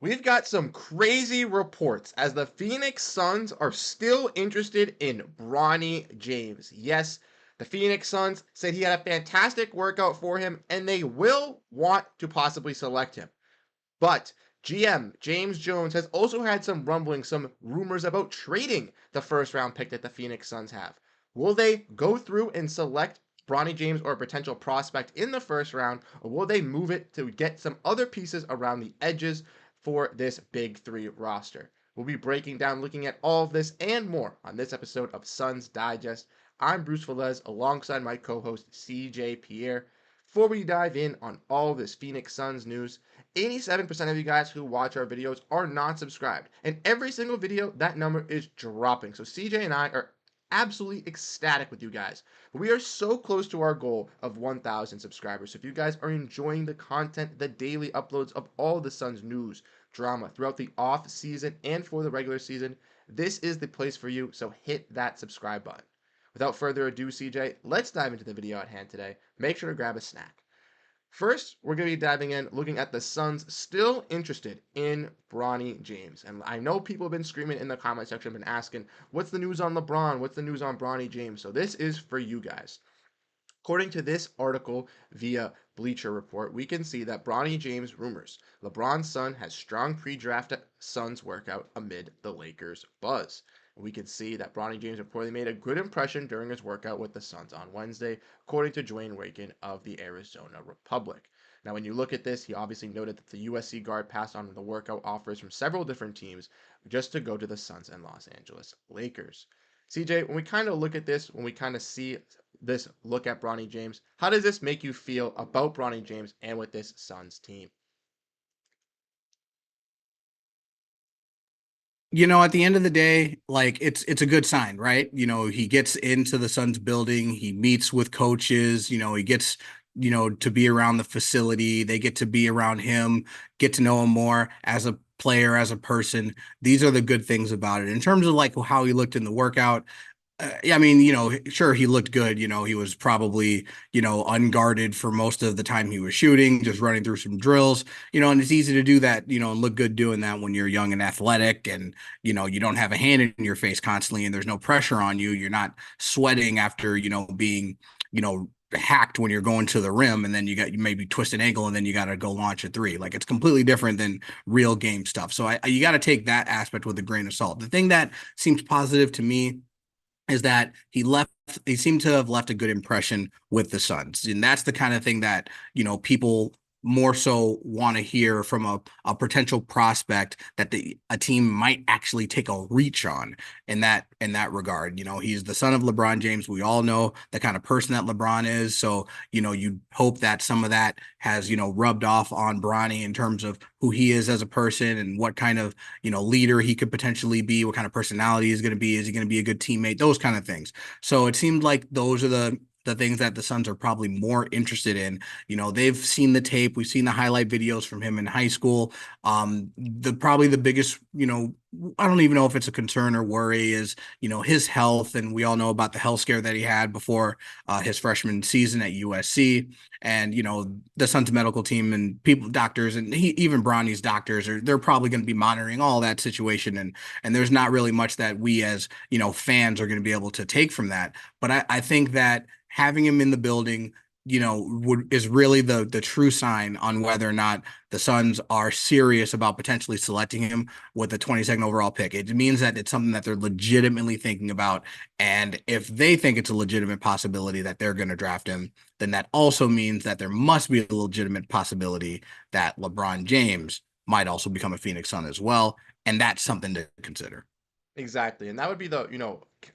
We've got some crazy reports as the Phoenix Suns are still interested in Bronny James. Yes, the Phoenix Suns said he had a fantastic workout for him and they will want to possibly select him. But GM James Jones has also had some rumblings, some rumors about trading the first round pick that the Phoenix Suns have. Will they go through and select Bronny James or a potential prospect in the first round, or will they move it to get some other pieces around the edges for this big three roster? We'll be breaking down, looking at all of this and more on this episode of Suns Digest. I'm Bruce Velez alongside my co host C.J. Pierre. Before we dive in on all this Phoenix Suns news, 87% of you guys who watch our videos are not subscribed. And every single video, that number is dropping. So CJ and I are absolutely ecstatic with you guys. We are so close to our goal of 1,000 subscribers. So if you guys are enjoying the content, the daily uploads of all the Suns news, drama throughout the off season and for the regular season, this is the place for you. So hit that subscribe button. Without further ado, CJ, let's dive into the video at hand today. Make sure to grab a snack. First, we're going to be diving in, looking at the Suns still interested in Bronny James. And I know people have been screaming in the comment section, been asking, what's the news on LeBron? What's the news on Bronny James? So this is for you guys. According to this article via Bleacher Report, we can see that Bronny James rumors LeBron's son has strong pre-draft Suns workout amid the Lakers buzz. We can see that Bronny James reportedly made a good impression during his workout with the Suns on Wednesday, according to Dwayne Waken of the Arizona Republic. Now, when you look at this, he obviously noted that the USC guard passed on the workout offers from several different teams just to go to the Suns and Los Angeles Lakers. CJ, when we kind of look at this, when we kind of see this look at Bronny James, how does this make you feel about Bronny James and with this Suns team? At the end of the day, like it's a good sign, right? He gets into the Suns building, he meets with coaches, he gets, to be around the facility, they get to be around him, get to know him more as a player, as a person. These are the good things about it. In terms of like how he looked in the workout, I mean, sure, he looked good. He was probably, unguarded for most of the time he was shooting, just running through some drills, and it's easy to do that, and look good doing that when you're young and athletic and, you don't have a hand in your face constantly and there's no pressure on you. You're not sweating after, being, hacked when you're going to the rim and then you maybe twist an ankle and then you got to go launch a three. Like it's completely different than real game stuff. So you got to take that aspect with a grain of salt. The thing that seems positive to me is that he seemed to have left a good impression with the Suns. And that's the kind of thing that, people more so want to hear from a potential prospect that a team might actually take a reach on in that regard. He's the son of LeBron James. We all know the kind of person that LeBron is. So, you hope that some of that has, rubbed off on Bronny in terms of who he is as a person and what kind of, leader he could potentially be, what kind of personality he's going to be. Is he going to be a good teammate? Those kind of things. So it seemed like those are the things that the Suns are probably more interested in. They've seen the tape, we've seen the highlight videos from him in high school. The probably the biggest, I don't even know if it's a concern or worry is, his health. And we all know about the health scare that he had before his freshman season at USC. And, the Suns medical team and people, doctors, and even Bronny's doctors they're probably going to be monitoring all that situation. And there's not really much that we as, fans are going to be able to take from that. But I think that having him in the building, is really the true sign on whether or not the Suns are serious about potentially selecting him with the 22nd overall pick. It means that it's something that they're legitimately thinking about. And if they think it's a legitimate possibility that they're going to draft him, then that also means that there must be a legitimate possibility that LeBron James might also become a Phoenix Sun as well. And that's something to consider. Exactly. And that would be the,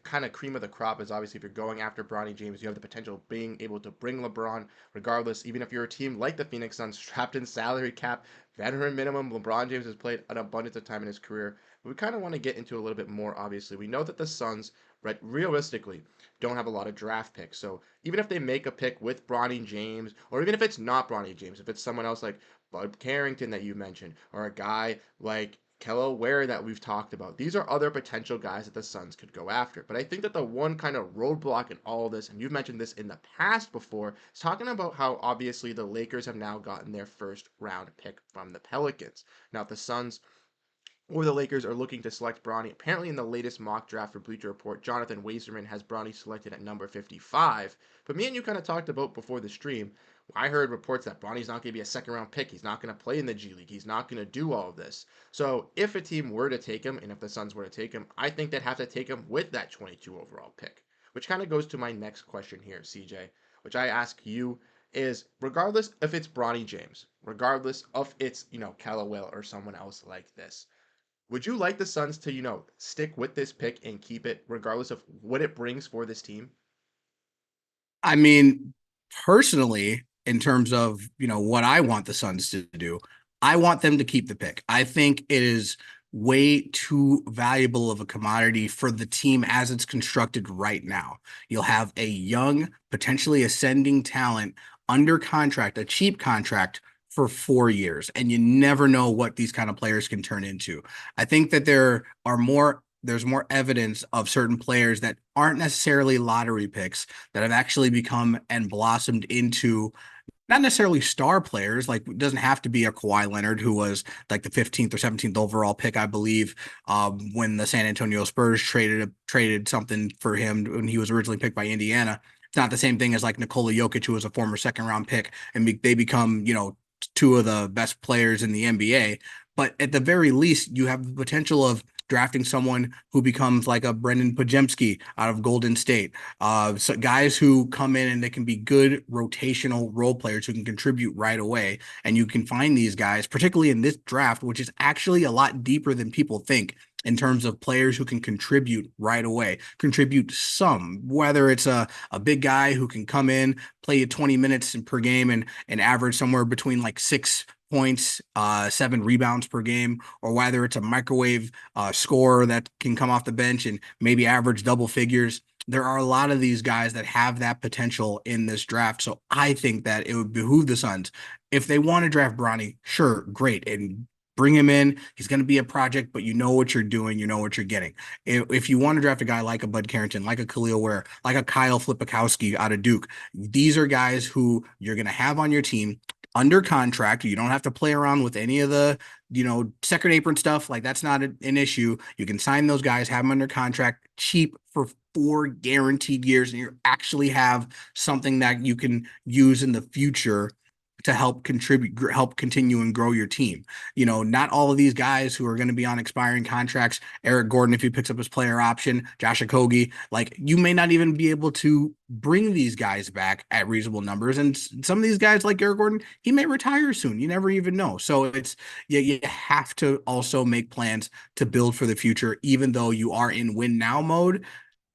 kind of cream of the crop is obviously if you're going after Bronny James, you have the potential of being able to bring LeBron, regardless, even if you're a team like the Phoenix Suns, strapped in salary cap, veteran minimum. LeBron James has played an abundance of time in his career. But we kind of want to get into a little bit more, obviously. We know that the Suns, right, realistically, don't have a lot of draft picks. So even if they make a pick with Bronny James, or even if it's not Bronny James, if it's someone else like Bud Carrington that you mentioned, or a guy like Kello Ware that we've talked about. These are other potential guys that the Suns could go after. But I think that the one kind of roadblock in all of this, and you've mentioned this in the past before, is talking about how obviously the Lakers have now gotten their first round pick from the Pelicans. Now, if the Suns or the Lakers are looking to select Bronny. Apparently, in the latest mock draft for Bleacher Report, Jonathan Wasserman has Bronny selected at number 55. But me and you kind of talked about before the stream. I heard reports that Bronny's not going to be a second round pick. He's not going to play in the G League. He's not going to do all of this. So, if a team were to take him, and if the Suns were to take him, I think they'd have to take him with that 22 overall pick. Which kind of goes to my next question here, CJ, which I ask you is regardless if it's Bronny James, regardless if it's, Callaway or someone else like this, would you like the Suns to, stick with this pick and keep it regardless of what it brings for this team? I mean, personally, in terms of, what I want the Suns to do, I want them to keep the pick. I think it is way too valuable of a commodity for the team as it's constructed right now. You'll have a young, potentially ascending talent under contract, a cheap contract for 4 years, and you never know what these kind of players can turn into. I think that there's more evidence of certain players that aren't necessarily lottery picks that have actually become and blossomed into not necessarily star players. Like, it doesn't have to be a Kawhi Leonard, who was like the 15th or 17th overall pick, I believe, when the San Antonio Spurs traded something for him when he was originally picked by Indiana. It's not the same thing as like Nikola Jokic, who was a former second round pick, and they become, two of the best players in the NBA. But at the very least, you have the potential of drafting someone who becomes like a Brendan Pajemski out of Golden State. So guys who come in and they can be good rotational role players who can contribute right away. And you can find these guys, particularly in this draft, which is actually a lot deeper than people think in terms of players who can contribute right away, contribute some, whether it's a big guy who can come in, play 20 minutes per game and average somewhere between like 6 points, 7 rebounds per game, or whether it's a microwave scorer that can come off the bench and maybe average double figures. There are a lot of these guys that have that potential in this draft. So I think that it would behoove the Suns. If they want to draft Bronny, sure, great. And bring him in. He's going to be a project, but you know what you're doing. You know what you're getting. If you want to draft a guy like a Bud Carrington, like a Khalil Ware, like a Kyle Flipikowski out of Duke, these are guys who you're going to have on your team under contract. You don't have to play around with any of the, second apron stuff. Like, that's not an issue. You can sign those guys, have them under contract cheap for 4 guaranteed years, and you actually have something that you can use in the future to help contribute, help continue and grow your team. Not all of these guys who are going to be on expiring contracts, Eric Gordon, if he picks up his player option, Josh Okogie, like, you may not even be able to bring these guys back at reasonable numbers. And some of these guys like Eric Gordon, he may retire soon. You never even know. So you have to also make plans to build for the future, even though you are in win now mode.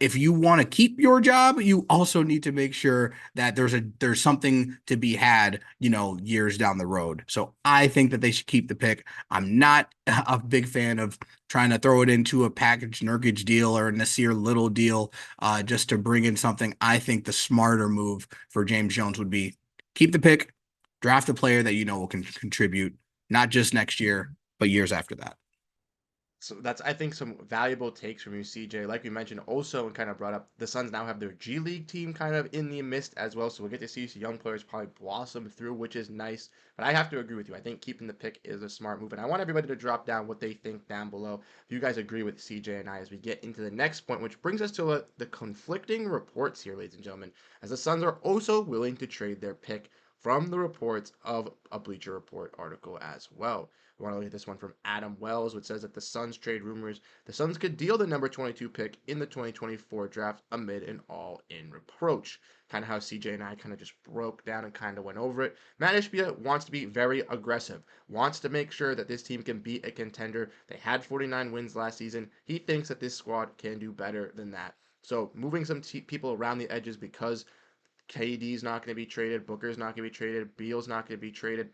If you want to keep your job, you also need to make sure that there's something to be had, years down the road. So I think that they should keep the pick. I'm not a big fan of trying to throw it into a package Nurkic deal or a Nasir Little deal, just to bring in something. I think the smarter move for James Jones would be keep the pick, draft a player that will contribute, not just next year, but years after that. So that's, I think, some valuable takes from you, CJ. Like we mentioned, also and kind of brought up, the Suns now have their G League team kind of in the midst as well. So we'll get to see some young players probably blossom through, which is nice. But I have to agree with you. I think keeping the pick is a smart move. And I want everybody to drop down what they think down below. If you guys agree with CJ and I as we get into the next point, which brings us to the conflicting reports here, ladies and gentlemen, as the Suns are also willing to trade their pick from the reports of a Bleacher Report article as well. We want to look at this one from Adam Wells, which says that the Suns trade rumors. The Suns could deal the number 22 pick in the 2024 draft amid an all-in reproach. Kind of how CJ and I kind of just broke down and kind of went over it. Mat Ishbia wants to be very aggressive, wants to make sure that this team can be a contender. They had 49 wins last season. He thinks that this squad can do better than that. So moving some people around the edges because KD's not going to be traded, Booker's not going to be traded, Beal's not going to be traded.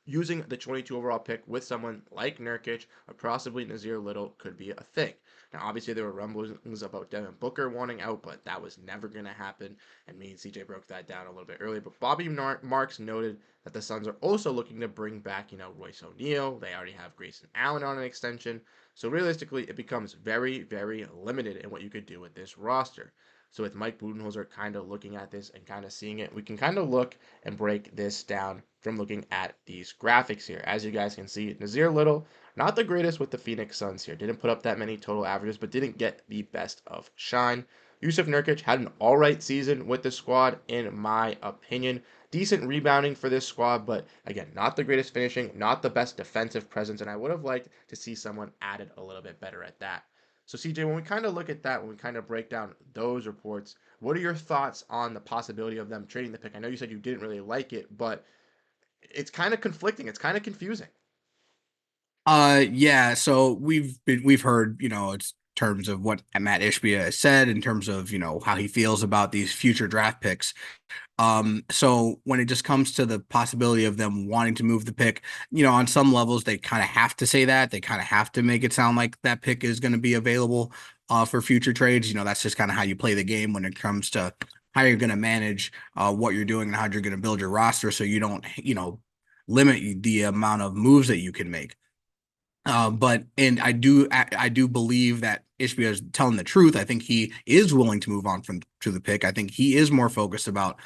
using the 22 overall pick with someone like Nurkic or possibly Nazir Little could be a thing. Now, obviously, there were rumblings about Devin Booker wanting out, but that was never going to happen. And me and CJ broke that down a little bit earlier. But Bobby Marks noted that the Suns are also looking to bring back, Royce O'Neal. They already have Grayson Allen on an extension. So realistically, it becomes very, very limited in what you could do with this roster. So with Mike Budenholzer kind of looking at this and kind of seeing it, we can kind of look and break this down from looking at these graphics here. As you guys can see, Nazir Little, not the greatest with the Phoenix Suns here. Didn't put up that many total averages, but didn't get the best of shine. Yusuf Nurkic had an all right season with the squad, in my opinion. Decent rebounding for this squad, but again, not the greatest finishing, not the best defensive presence, and I would have liked to see someone added a little bit better at that. So, CJ, when we kind of look at that, when we kind of break down those reports, what are your thoughts on the possibility of them trading the pick? I know you said you didn't really like it, but it's kind of conflicting. It's kind of confusing. Yeah, so we've heard, it's terms of what Matt Ishbia has said in terms of, how he feels about these future draft picks. So when it just comes to the possibility of them wanting to move the pick, on some levels they kind of have to say that. They kind of have to make it sound like that pick is going to be available for future trades. That's just kind of how you play the game when it comes to how you're going to manage what you're doing and how you're going to build your roster so you don't, limit the amount of moves that you can make. But and I do believe that Ishbia is telling the truth. I think he is willing to move on from to the pick. I think he is more focused about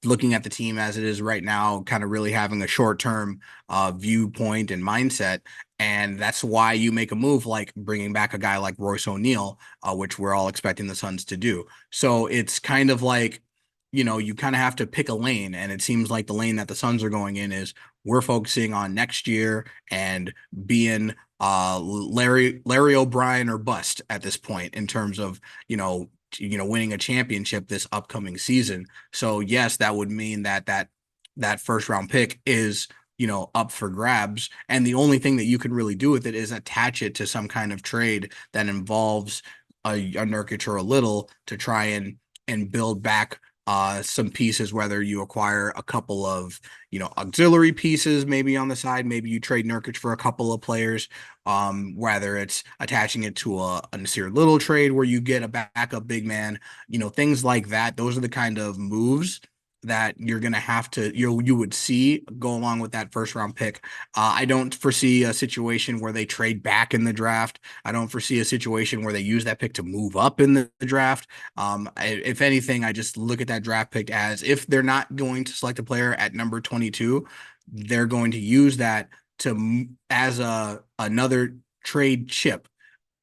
looking at the team as it is right now, kind of really having a short-term viewpoint and mindset. And that's why you make a move like bringing back a guy like Royce O'Neal, which we're all expecting the Suns to do. So it's kind of like, you kind of have to pick a lane. And it seems like the lane that the Suns are going in is we're focusing on next year and being Larry O'Brien or bust at this point in terms of, winning a championship this upcoming season. So yes, that would mean that first round pick is, up for grabs. And the only thing that you can really do with it is attach it to some kind of trade that involves a Nurkic or a Little to try and build back some pieces, whether you acquire a couple of, auxiliary pieces, maybe on the side, maybe you trade Nurkic for a couple of players, whether it's attaching it to a Nasir Little trade where you get a backup big man, things like that. Those are the kind of moves that you're going to have to, you would see go along with that first round pick. I don't foresee a situation where they trade back in the draft. I don't foresee a situation where they use that pick to move up in the draft. If anything, I just look at that draft pick as if they're not going to select a player at number 22, they're going to use that as another trade chip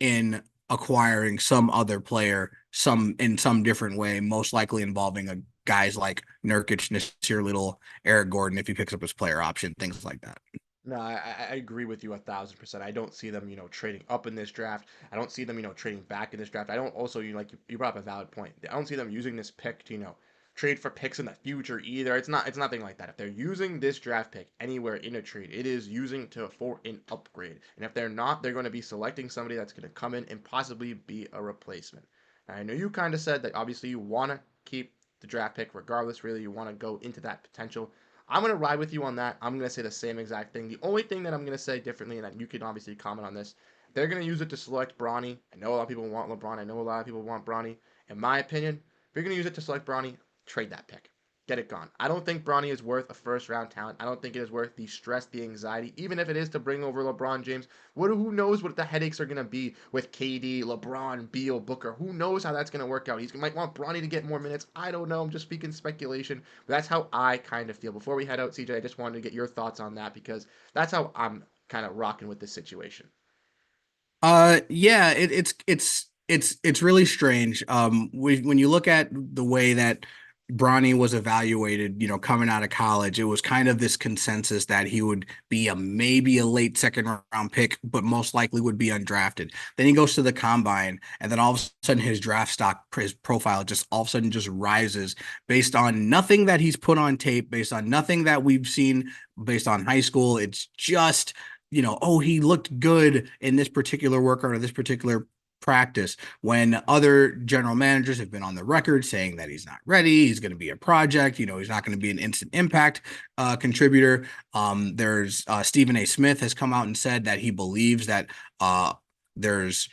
in acquiring some other player, some in some different way, most likely involving guys like Nurkic, Nasir Little, Eric Gordon, if he picks up his player option, things like that. No, I agree with you 1,000%. I don't see them, trading up in this draft. I don't see them, trading back in this draft. I don't also, you brought up a valid point. I don't see them using this pick to, trade for picks in the future either. It's nothing like that. If they're using this draft pick anywhere in a trade, it is using for an upgrade. And if they're not, they're going to be selecting somebody that's going to come in and possibly be a replacement. Now, I know you kind of said that obviously you want to keep the draft pick regardless. Really, you want to go into that potential. I'm going to ride with you on that. I'm going to say the same exact thing. The only thing that I'm going to say differently, and you can obviously comment on this, they're going to use it to select Bronny. I know a lot of people want LeBron. I know a lot of people want Bronny. In my opinion, if you're going to use it to select Bronny, trade that pick. Get it gone. I don't think Bronny is worth a first round talent. I don't think it is worth the stress, the anxiety, even if it is to bring over LeBron James. Who knows what the headaches are going to be with KD, LeBron, Beal, Booker. Who knows how that's going to work out. He might want Bronny to get more minutes. I don't know. I'm just speaking speculation. But that's how I kind of feel. Before we head out, CJ, I just wanted to get your thoughts on that because that's how I'm kind of rocking with this situation. Yeah, it's really strange. When you look at the way that Bronny was evaluated, coming out of college, it was kind of this consensus that he would be maybe a late second round pick, but most likely would be undrafted. Then he goes to the combine, and then all of a sudden his draft stock, his profile just all of a sudden just rises based on nothing that he's put on tape, based on nothing that we've seen, based on high school. It's just, oh, he looked good in this particular workout or this particular practice when other general managers have been on the record saying that he's not ready, he's going to be a project, he's not going to be an instant impact contributor. There's Stephen A. Smith has come out and said that he believes that there's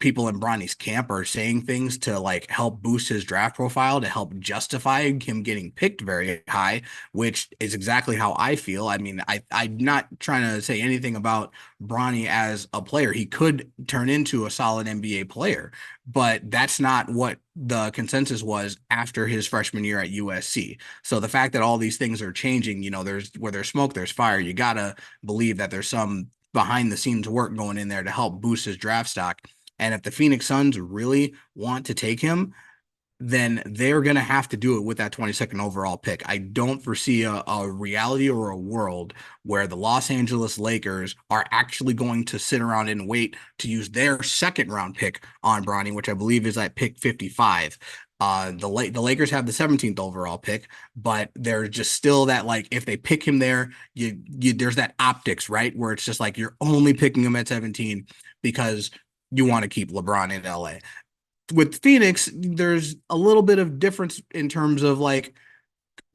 people in Bronny's camp are saying things to like help boost his draft profile to help justify him getting picked very high, which is exactly how I feel. I mean, I'm not trying to say anything about Bronny as a player. He could turn into a solid NBA player, but that's not what the consensus was after his freshman year at USC. So the fact that all these things are changing, there's where there's smoke, there's fire. You gotta believe that there's some behind the scenes work going in there to help boost his draft stock. And if the Phoenix Suns really want to take him, then they're going to have to do it with that 22nd overall pick. I don't foresee a reality or a world where the Los Angeles Lakers are actually going to sit around and wait to use their second round pick on Bronny, which I believe is at pick 55. The Lakers have the 17th overall pick, but there's just still that like if they pick him there, you there's that optics, right? Where it's just like you're only picking him at 17 because you want to keep LeBron in LA. With Phoenix, there's a little bit of difference in terms of like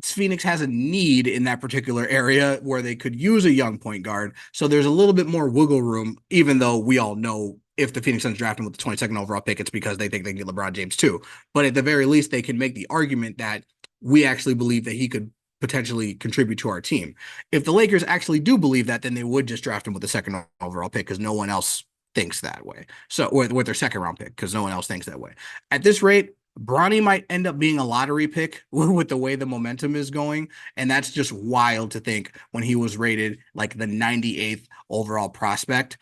Phoenix has a need in that particular area where they could use a young point guard. So there's a little bit more wiggle room, even though we all know if the Phoenix Suns draft him with the 22nd overall pick, it's because they think they can get LeBron James too. But at the very least, they can make the argument that we actually believe that he could potentially contribute to our team. If the Lakers actually do believe that, then they would just draft him with the second overall pick because no one else thinks that way. So with their second round pick because no one else thinks that way. At this rate, Bronny might end up being a lottery pick with the way the momentum is going. And that's just wild to think when he was rated like the 98th overall prospect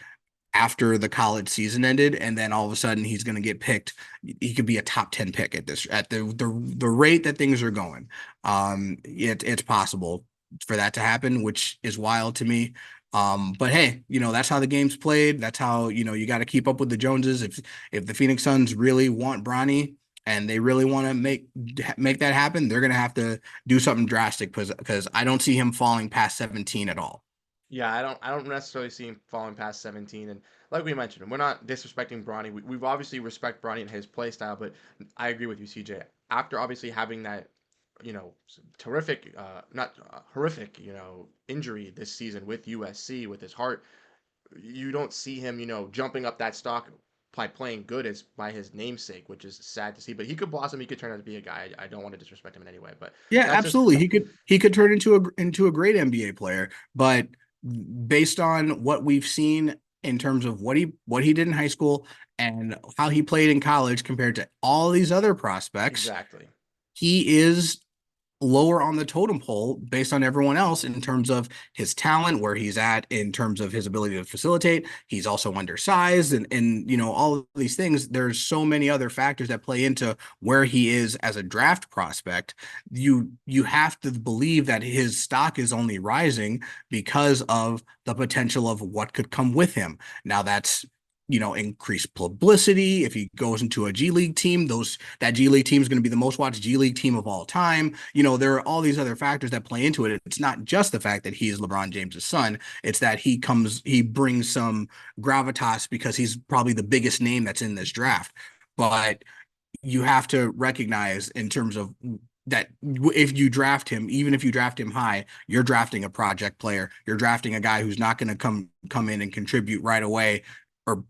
after the college season ended. And then all of a sudden he's going to get picked. He could be a top 10 pick at the rate that things are going. It's possible for that to happen, which is wild to me. But hey, that's how the game's played. That's how, you got to keep up with the Joneses. If the Phoenix Suns really want Bronny, and they really want to make that happen, they're going to have to do something drastic because I don't see him falling past 17 at all. Yeah, I don't necessarily see him falling past 17. And like we mentioned, we're not disrespecting Bronny. We've obviously respect Bronny and his play style, but I agree with you, CJ. After obviously having that, terrific, not horrific, injury this season with USC with his heart, you don't see him, jumping up that stock by playing good as by his namesake, which is sad to see. But he could blossom. He could turn out to be a guy. I don't want to disrespect him in any way, but Yeah, that's just absolutely. He could turn into a great NBA player, but based on what we've seen in terms of what he did in high school and how he played in college compared to all these other prospects, exactly. he is lower on the totem pole based on everyone else in terms of his talent, where he's at in terms of his ability to facilitate. He's also undersized and all of these things. There's so many other factors that play into where he is as a draft prospect. You have to believe that his stock is only rising because of the potential of what could come with him. Now that's increased publicity. If he goes into a G League team, that G League team is going to be the most watched G League team of all time. There are all these other factors that play into it. It's not just the fact that he is LeBron James's son. It's that he brings some gravitas because he's probably the biggest name that's in this draft. But you have to recognize in terms of that if you draft him, even if you draft him high, you're drafting a project player. You're drafting a guy who's not going to come in and contribute right away, or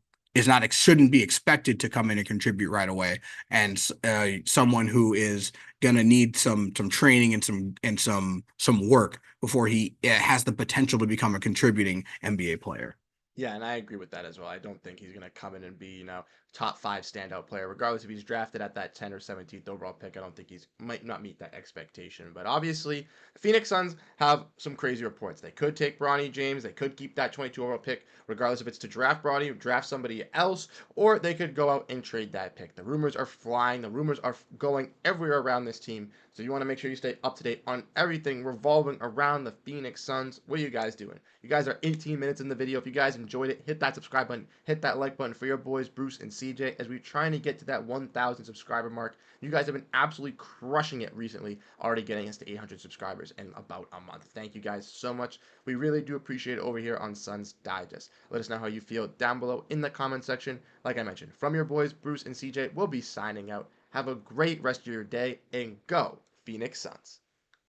shouldn't be expected to come in and contribute right away, and someone who is going to need some training and some work before he has the potential to become a contributing NBA player. Yeah, and I agree with that as well. I don't think he's going to come in and be, top five standout player, regardless if he's drafted at that 10 or 17th overall pick. I don't think he's might not meet that expectation. But obviously, the Phoenix Suns have some crazy reports. They could take Bronny James. They could keep that 22 overall pick, regardless if it's to draft Bronny, draft somebody else, or they could go out and trade that pick. The rumors are flying. The rumors are going everywhere around this team. So you want to make sure you stay up to date on everything revolving around the Phoenix Suns. What are you guys doing? You guys are 18 minutes in the video. If you guys enjoyed it, hit that subscribe button, hit that like button for your boys, Bruce and CJ, as we're trying to get to that 1,000 subscriber mark. You guys have been absolutely crushing it recently, already getting us to 800 subscribers in about a month. Thank you guys so much. We really do appreciate it over here on Suns Digest. Let us know how you feel down below in the comment section. Like I mentioned, from your boys, Bruce and CJ, we'll be signing out. Have a great rest of your day and go, Phoenix Suns.